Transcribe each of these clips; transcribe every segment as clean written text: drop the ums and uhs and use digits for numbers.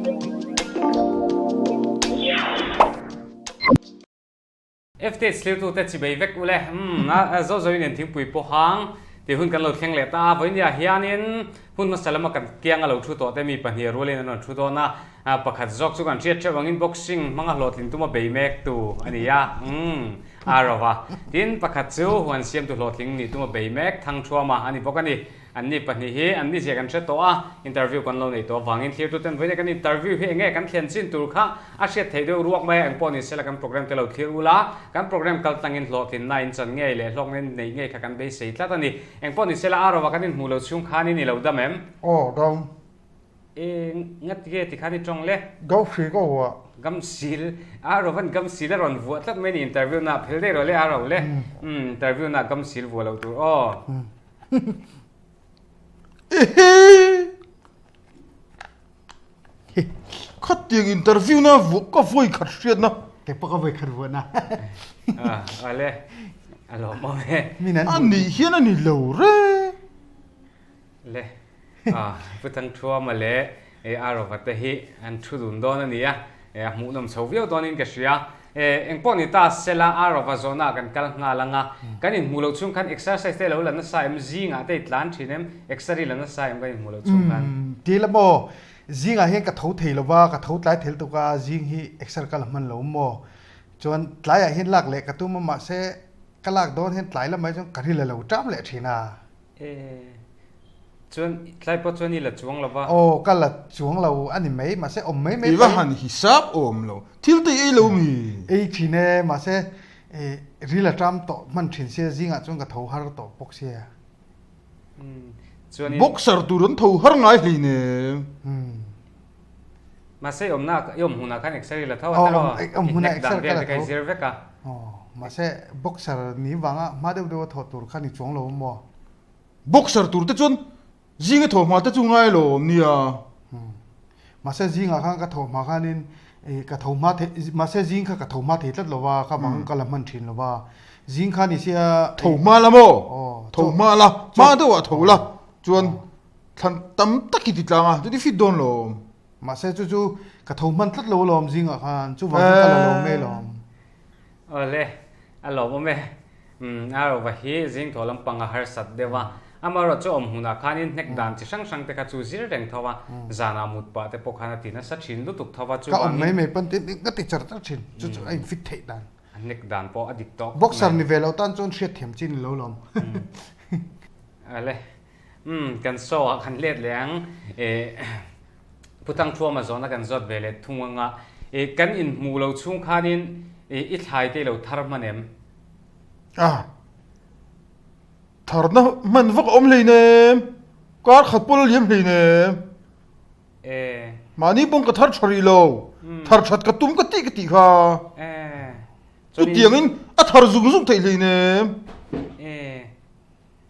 FT sliu tu te chi bei vek ule na zo zo in thing pui po hang ti hun kan lo thleng le ta voi nia hianin hun ma salama kan kiang alo thu to te mi pahnia rolin an thu to na pakhat zok chu kan riat chawangin boxing manga hlotlin tuma bei mek tu ania arawa tin pakhat chu huan siam tu hlotling ni tuma bei mek thang thuama ani bokani anni pahni hi anni je kan threto a interview kan lo nei to wangin clear tu ten voine kan interview hi nge kan thlen chin tur kha a hriat thei deuh ruak mai ang pawni sela kan program te lo clear ula kan program kal tangin hlotin nine chan nge le hlok nen nei nge kha kan bei sei tlat ani ang pawni sela arawa kan in mulo chung khani ni lo damem dong ngat ge ti khani tong le go free go wa gam sil arawan gam sil ron vu tlat mai ni interview na phel de ro le araw le interview na gam sil vu lo tu khát tiếng interview na vụ có vui khát xuyên na cái bác có vui khát vui na ale alo mo me anh đi hiền anh đi lâu re le putang thua ma le aro vate hi an thu dun don ani ya mu nom chhovio don in ka sia engpon ni ta sela aro va zona kan kal nga langa kan in mulo chung kan exercise te lo lan sa em zinga te tlan thinem exercise lan sa em kan in mulo chung kan ti la mo zinga he ka thau thei lova ka thau tlai thel to ka zing hi exercise kal man lo mo chon tlai a hin lak le ka tu ma se kalak don hen tlai la mai jong kari la lo tram le thina chon tlai po chon ni la chuang lova kala chuang lo ani mai ma se mai mai iwa han hisab lo thil te e lo mi ei thine ma se rila tram to man thin se zinga chung ka thau har to pok se boxer turun thau har ngai hli ne ma se omna huna kan exercise la thaw huna exercise ka kai zir veka ma se boxer ni wanga ma de tho tur khani chuang lo mo boxer tur te chun zinga tho ma te chu ngai lo nia ma se zinga khang ka tho ma khanin ka tho ma the ma se zing kha ka tho ma the tlat lo wa ka bang ka la man thin lo wa zing kha ni sia tho ma la mo tho ma la ma de wa tho la chuan than tam taki ti tlanga ti fi don lo ma se chu ka tho man tlat lo lom zinga khan chu wa ka la lo me lom ole alo mo me aro va hi zing tholam panga har sat dewa amaro cho huna khanin nek dan chi sang sang te ka chu zir reng thawa zana mut pa te pokhana tina sa thin lu tuk thawa chu ka mai pan te ka ti char tar thin chu ai fit thei dan nek dan po adik tok boxer ni velo tan chon hriat them chin lo lom ale kan so khan let leng putang thua ma zona kan zot vele thunga kan in mu lo chung khanin I thai te lo thar manem thar na man vak om le ne kar khat pol yem le ne mani bong ka thar chori lo thar that ka tum ka ti kha chu tiang in a thar zung zung thei le ne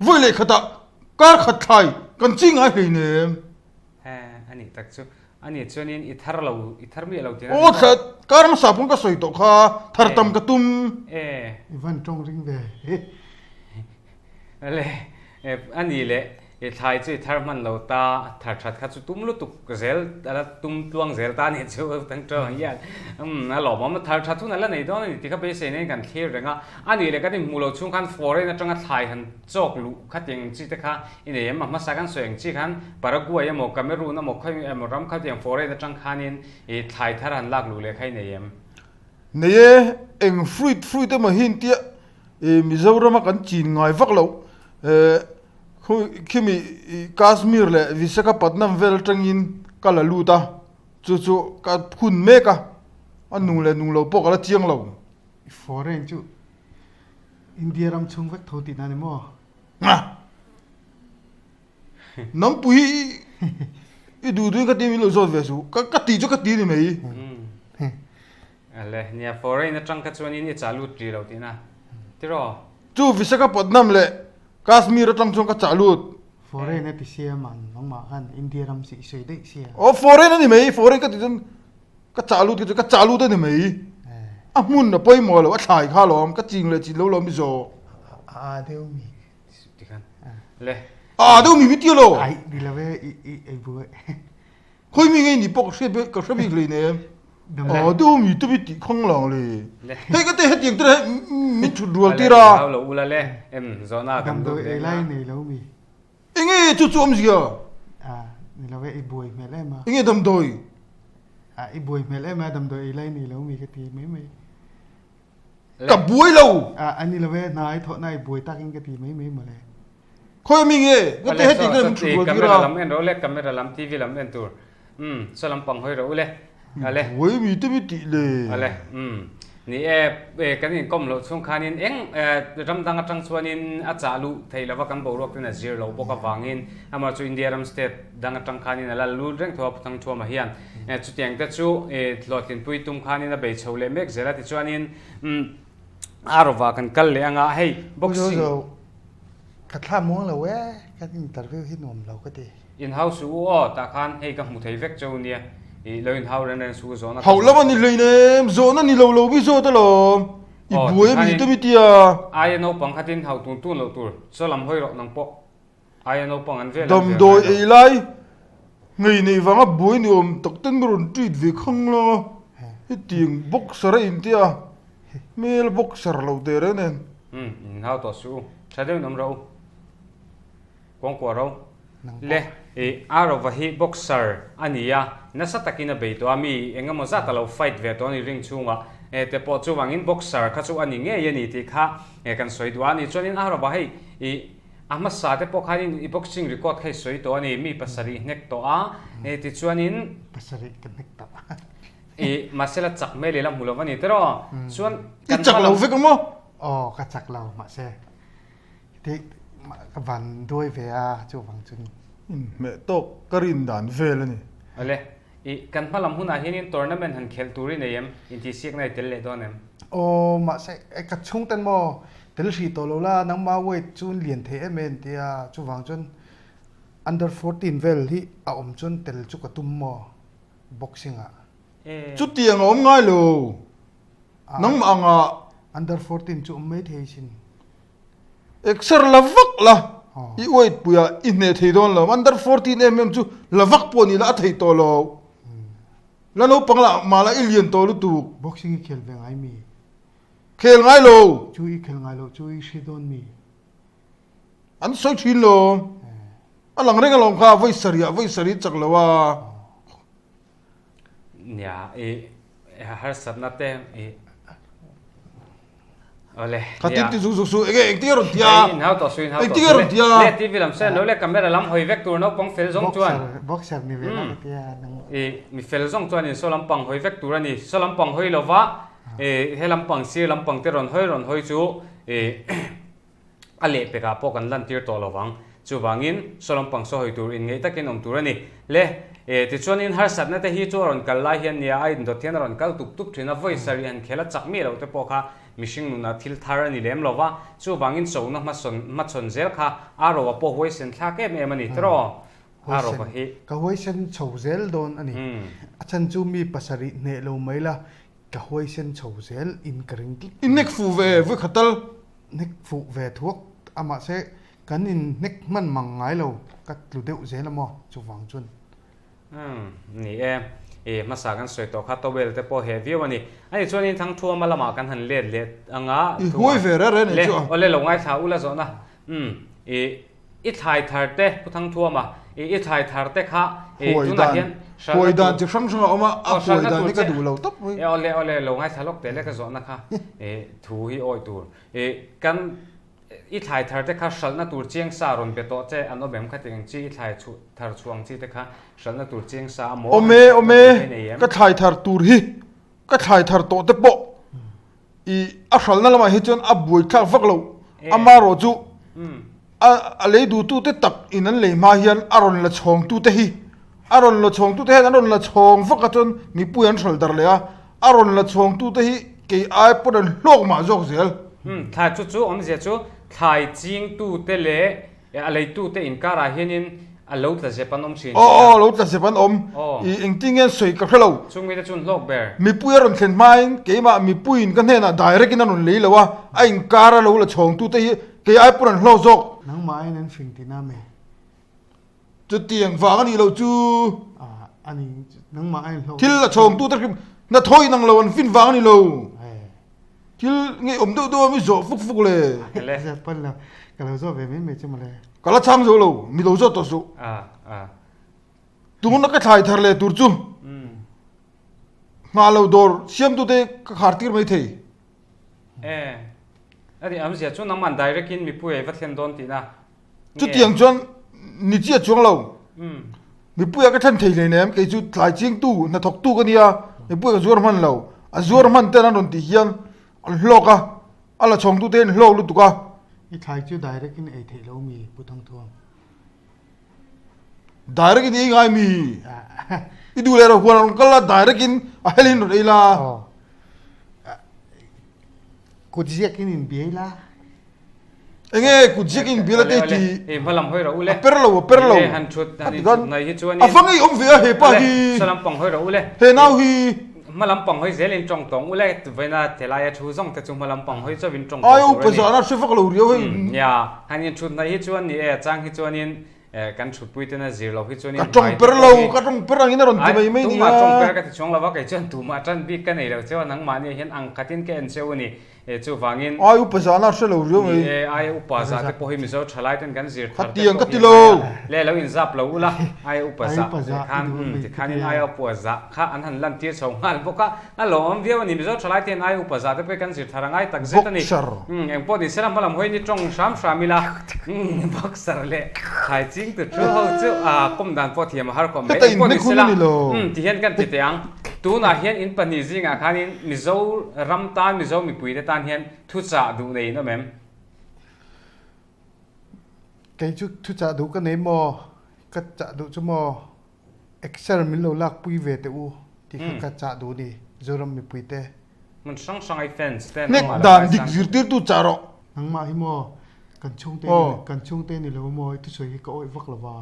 voi le khata kar khat thai kan ching a le ne ani tak chu ani chuanin I thar mi lo tin that kar ma sapung ka soi to kha thar tam ka tum van tong ring ve le ani le thai chu thar man lo ta thar that kha chu tum lu tuk zel ala tum tuang zel ta ni chu tang to ya na lo ma thar that thu na la nei do ni ti kha be se nei kan clear renga ani le ka ni mulo chung khan foreign na tanga thai han chok lu kha ting chi te kha ine em ma sa kan soeng chi khan paraguay mo cameroon mo khoi em ram kha ting foreign na tang khanin thai thar han lak lu le khai nei em nei eng fruit ma hin tia mizoram kan chin ngai vak lo kimi Kashmir le Visakhapatnam vel tangin kala luta chu ka khun meka anung lo pok ala chiang lo foreign chu India ram chung vek thoti na ni mo nam pui I du ka ti mi lo zot ve su ka ti chu ka ti ni mei ale nia foreign na tang ka chuanin I chalu tri lo tina tiro chu Visakhapatnam le Kashmir atang chung ka chalut foreign ti sia man nong ma kan India ram si soi dei sia foreign ni mei foreign ka ti ka chalut ni mei mun na poi mo lo a thai kha lom ka ching le chi lo mi zo deu mi ti kan le deu mi ti lo ai di la ve I bu khôi mi ngay ni bốc xe bê cái xe bị lấy nè đâu mi tôi bị tị không lòng lì hey cái thế hết tiền tôi hết mi chút ruột tì ra hao lẩu ula le em zona đầm đôi ai lai này lâu mi anh ấy chút chút gì à này là vậy buổi mẹ lại mà anh ấy đâm đôi buổi mẹ lại mà đầm đôi ai lai này lâu mi cái gì mấy cả buổi lâu anh này là vậy này thọ này buổi ta cái gì mấy mà này khôi mi nghe cái thế hết tiền tôi chút ruột tì ra làm en rồi le camera làm TV làm en tour so làm bằng hơi rồi le ale buổi mi tôi bị tị lì ale ni cái này công lộ xuống khan in eng ram dang atang chuanin a chalu theila wa kan borok tena zir lo boka wangin ama chu India ram state dang atang khan in ala lu reng thwa thang thua ma hian chu tiang ta chu thlotin pui tum khan in a be chole mek zera ti chuanin arova kan kal le anga hei boxing cái tham muốn là vậy cái interview hít nôm lâu cái gì in house u ta khan hei ka mu thei vek chu nia learn how ren su zona hậu lắm anh lấy nè zona ni lâu lâu bị zona lo buổi mi tôi bị tia ai no pang khatin hau tun tun lo tur so lam hoi ro nang po ai no pang an ve đầm đôi ấy lại ngày này vắng á buổi ni tắc tên run tweet về không lo cái tiếng boxer in tia mail boxer lâu thế đấy nè hau to su chadeu nam ro quang qua ro le aro va hi boxer ania na satakina be to ami engamo za talo fight ve to ni ring chunga te po chu wangin boxer kha chu ani nge ye ni ti kha kan soi dwa ni chonin aro va hi ama sa te po khanin boxing record khai soi to ani mi pasari nek to a ti chuanin pasari kan nek ta masela chak me le lam hulawani tero chuan kan chak lâu với cái mò cái chak lâu mà xe thì cái van đuôi về chu wang chun mẹ to karin dan về lên nè ale kan phalam huna hianin tournament han khel turi nei em inti siak nai tel le don em mà sẽ cái chung tên mò tel si to lo la nang ma wei chun lian the men tia chu wang chun under 14 vel hi om chun tel chu ka tum mò boxing chút tiền ốm ngay lù nóng mà ngà under 14 chu mấy thế xin exer la vak la i wait puya inne thei don lo under 14 chu la vak poni la thei to lo la no pangla mala alien to lu tu boxing khel ve ngai mi khel ngai lo chui khel ngai lo chui si don mi an soi thin lo alang reng along kha voi sari chak lo wa nya har satna te ole khatin ti su ege ti ron tia how to swing how to ti ron tia le tv lam se no le camera lam hoi vek tur no pong fel zong chuan boxer ni ve na tia nang mi fel zong chuan in so lam pang hoi vek tur ani so lam pang hoi lova he lam pang si lam pang te ron hoi chu ale pe ka po kan lan tir to lowang chu wangin so lam pang so hoi tur in ngei takin om tur ani le ti chuan in har sat na te hi chu ron kal lai hian nia ai do thian ron kal tup thina voice sari an khela chak mi lo te po kha mishing nuna thil thar ani lem lova chu wangin so na ma chon zel kha aro wa po hoi sen thla ke me mani tro aro ba hi ka hoi sen chho zel don ani achan chu mi pasari ne lo mai la ka hoi sen chho zel in kring ti in nek fu ve với khatal nek fu ve thuốc ama se kan in nek man mang ngai lo ka lu deu zel mo chu wang chun ni ma sa kan soi to kha to bel te po he view ani ani chuan in thang thua malama kan han let anga hoi ve ra ne chu ole lo ngai tha ula zo na i thai thar te pu thang thua ma i thai thar te kha tuna hian hoi dan chi sang oma hoi dan ni ka du lo top ole lo ngai thalok te le ka zo na kha thu hi oi tur kan i thai thar te kha shalna tur chiang sa ron pe to che an obem kha ting chi thai chu thar chuang chi te kha shalna tur chiang sa mo ome ka thai thar tur hi ka thai thar to te po i a shalna lama hi chon a bui thak vak lo amaro chu a le du tu te tak in an le ma hian aron la chhong tu te hi aron la chhong tu te aron la chhong vak ka chon mi pu an shal dar le a aron la chhong tu te hi ke ai podan lok ma jok zel thai chu om je chu thai ching tu te le a le tu te in kara hianin a lo tla je panom sin lo tla je pan om I engting en soi ka khlo chungmi te chun lok ber mi pu ron thlen main ke ma mi puin kan hena direct in an le lawa a in kara lo la chhong tu te hi ke ai podan hlo jok nang mai nan fing ti na me chu tiang wang ani lo chu ani nang ma ai lo thil la chom tu ta na thoi nang lo an fin wang ni lo thil nge om do mi zo fuk fuk le le za pan la ka lo zo ve me chum le kala chang zo lo mi lo zo to su tu na ka thai thar le tur chu nga lo dor siam tu te ka khartir mai thei ari am sia chu nang man direct in mi pu e vat hen don ti na chu tiang chuan ni chia chuang lo mi pu ya ka than thei le nem ke chu thlai ching tu na thok tu ka nia mi pu ka zuar man lo a zuar man te na ron ti hian al hloka ala chong tu ten hlok lu tu ka i thai chu direct in ei thei lo mi pu thang thuam direct in ngai mi i du le ro huan kala direct in a helin ro la ku jiak in bi la enge ku jiak in bi la te ti e malam hoi ro ule per lo han chut ani nai hi chuan a fangai om ve he pa hi salam pang hoi ro ule he nau hi malam pang hoi zelin chong tong ule veina telaya chu zong te chu malam pang hoi chawin chong ai u pa za na shifak lo rio hi ya hanin chut nai hi chuan ni e chang hi chuan in kan chut pui te na zir lo hi chuan in ka tong per lo ka tong per ang ina ron ti mai mai ni ma chong per ka ti chong lawa kai chuan tu ma chan bi ka nei lo chuan nang ma ni hian ang katin ke en cheu ni e chu wangin ai u pa za na she lo rio mai e ai u pa za te po hi mi zo thalai ten kan zir ka tiang ka ti lo le lo in zap lo ula ai u pa za khan ti khan in ai u pa za kha an han lan ti chong hal boka a lo am viau ni mi zo thalai ten ai u pa za te pe kan zir tharangai tak zeta ni eng po di selam malam hoi ni chong sham shamila boxer le khai ching tu chu ho chu a kom dan po thiam har kom me po ni sela ti hian kan ti teang tu na hian in pani zinga khanin mizo ram tan mizo mi pui de tan hian thu cha du nei no mem cái chút thu cha du cái này mò cái cha du cho mò exer min lo lak pui ve te u ti cái cha du đi zoram mi pui te mun sang sang ai fence te nek dan dik zir tir tu charo nang ma hi mò kan chung te ni lo mò tu soi hi ko oi vak la wa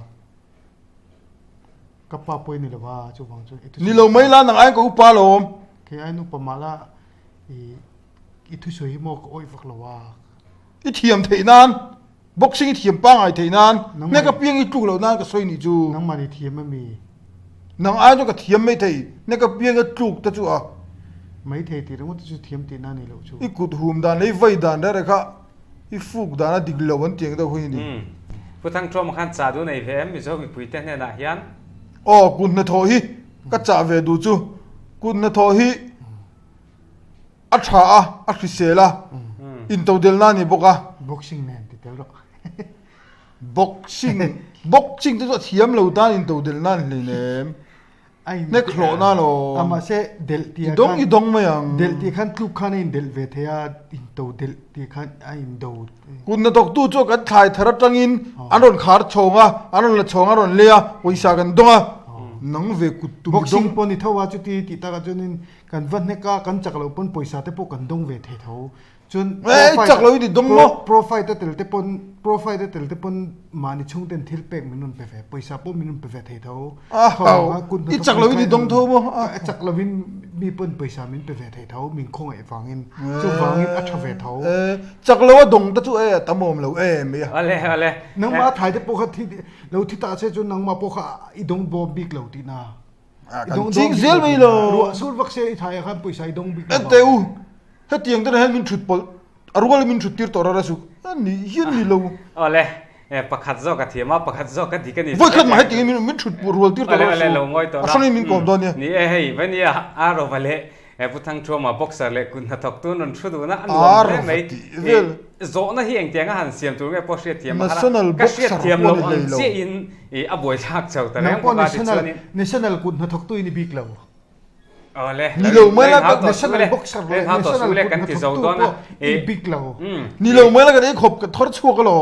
ka pa poi ni la wa chu wang chu ni lo mai la nang ai ko pa lo cái ai nu pa ma la i tu soi hi mò ko oi vak la wa i thiam thei nan boxing i thiam pa ngai thei nan ne ka piang i tu lo nan ka soi ni chu nang ma ni thiam ma mi nang ai jo ka thiam mai thei ne ka piang a tluk ta chu a mấy thầy thì đúng không? Chú thiếm tiền nào này lộ chú. i kut hum dan nei vai dan da re kha i fuk dan a dik lo an tiang da hui ni pu thang trom khan cha du nei ve mi zo mi pui te ne na hian o kun na tho hi ka cha ve du chu kun na tho hi a tha a khrisela in to del na ni boka Boxing man thì tao đó. boxing tu thiam lo dan in to del na ni nem Ai ne khlo na lo ama se del tia i dong ma yang del tia khan klub khan in del ve thea in to del tia khan ai in do kun na tok tu chu ka thai thara tangin anon khar chonga anon la chonga ron lea poisa kan donga nang ve kut tu boxing pon ni thawa chu ti ta ka chunin kan van ne ka kan chak lo pon poisa te po kan dong ve the tho chun chak lo di dong mo profile te tel te pon mani chung ten thil pek minun pe ve poisa po minun pe ve the tho i chak lo di dong tho mo chak lo vin mi pon poisa min pe ve the tho min khong ai wangin chu wangin a tha ve tho chak lo dong ta chu e tamom lo e me ale nang ma thai te po kha thi lo thi ta se chu nang ma po kha i dong bo big lo ti na jing zel mai lo sur vak se i thai khan poisa i dong big teu he tiang ten hen min thut pol arwal min thut tir tor ra su ni hian ni lo ale pakhat zo ka thiama pakhat zo ka dikani voi khat ma he tiang min thut pol rol tir tor ra ale lo ngoi to a soni min kom don ni e hei vania a ro vale pu thang trauma boxer le kun na tok tu non thudu na an mai zo na hi eng tiang han siam tu nge po hriat thiam ka hriat thiam lo an che in a boi thak chau ta reng pa ti chani national kun na thok tu ni big lo le ni lo mai la national boxer le national le kan ti zo don na big lo ni lo mai la ka ei khop ka thor chu ka lo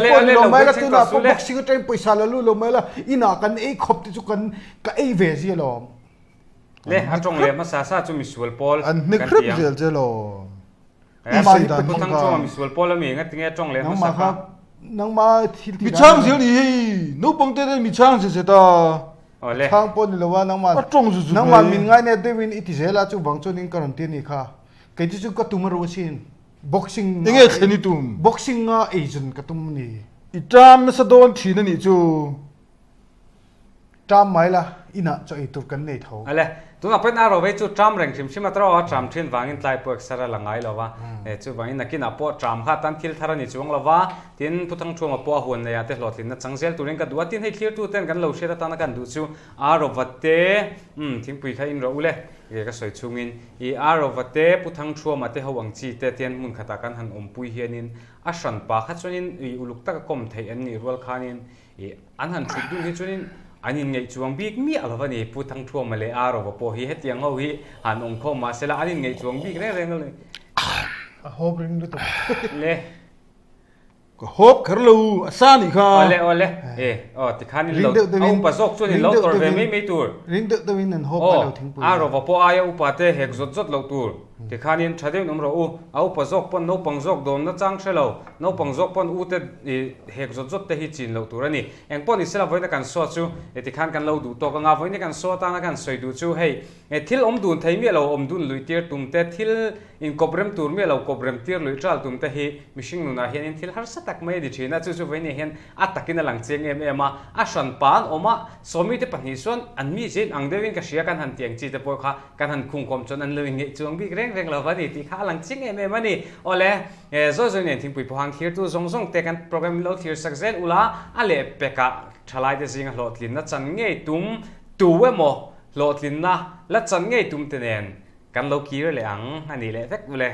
le lo mai la tu na boxing time paisa la lu lo mai la ina kan ei khop ti chu kan ka ei ve ji lo le ha chong le ma sa chu mi sual pol an ni krep zel je lo ma hi pu thang chu mi sual pol mi nga tinge chong le ma sa ka nang ma thil mi chang zel ni no pong te mi chang se ta ole thang pon ni lo wa nang ma min ngai ne devin iti zela chu bang chu ning karon ti ni kha ke chu ka tumaro sin boxing nge kheni tum boxing nga agent ka tum ni itam sa don thi na ni chu tam mai la ina cho i tur kan nei tho ale tu na pen aro ve chu tram reng chim chim atro tram thin wangin tlai po extra langai lova e chu wangin nakin apo tram kha tan thil tharani chuang lova tin puthang thuma po hun ne ya te hlotlin na changsel turin ka duatin hei clear tu ten kan lo shera ta na kan du chu aro vate thingpui kha in ro ule e ka soi chungin I aro vate puthang thuma te hawang chi te ten mun khata kan han ompui hianin a hran pa kha chuanin I uluk ta kom thei an ni rual khanin e an han thut du hi chuanin anin ngei chuang bik mi alawani puthang thua male aro wa po hi hetiang ho hi han ong kho ma sela anin ngei chuang bik reng reng le a hob ring lu to le ko hop khar lo asani kha ole e ti khani lo au pa zok chu ni lo tor ve mi tur ring de win an hob lo thing pu aro wa po aya upa te hek zot zot lo tur ti khanin thadeu nom ro u au pa zok pon no pang zok dom na chang shelo no pang zok pon u te hek zot zot te hi chin lo tur ani eng pon isela voina kan so chu e ti khan kan lo du to ka nga voina kan so ta na kan soi du chu hei e thil om dun thei mi lo om dun lui tir tum te thil in kobrem tur mi lo kobrem tir lui tral tum te hi mishing nu na hian in thil har satak mai di thina chu chu voina hian atakin lang cheng em ema a shan pan oma somi te pani son an mi jin ang dewin ka sia kan han tiang chi te po kha kan han khung kom chon an lo nge chuang bi reng reng lo wani ti kha lang ching em em ani ole zo zo nen thing pui po hang khir tu zong zong te kan program lo thir sakzel ula ale peka thalai de jing hlotlin na chan nge tum tu we mo hlotlin na la chan nge tum te nen kan lo ki le ang ani le vek ule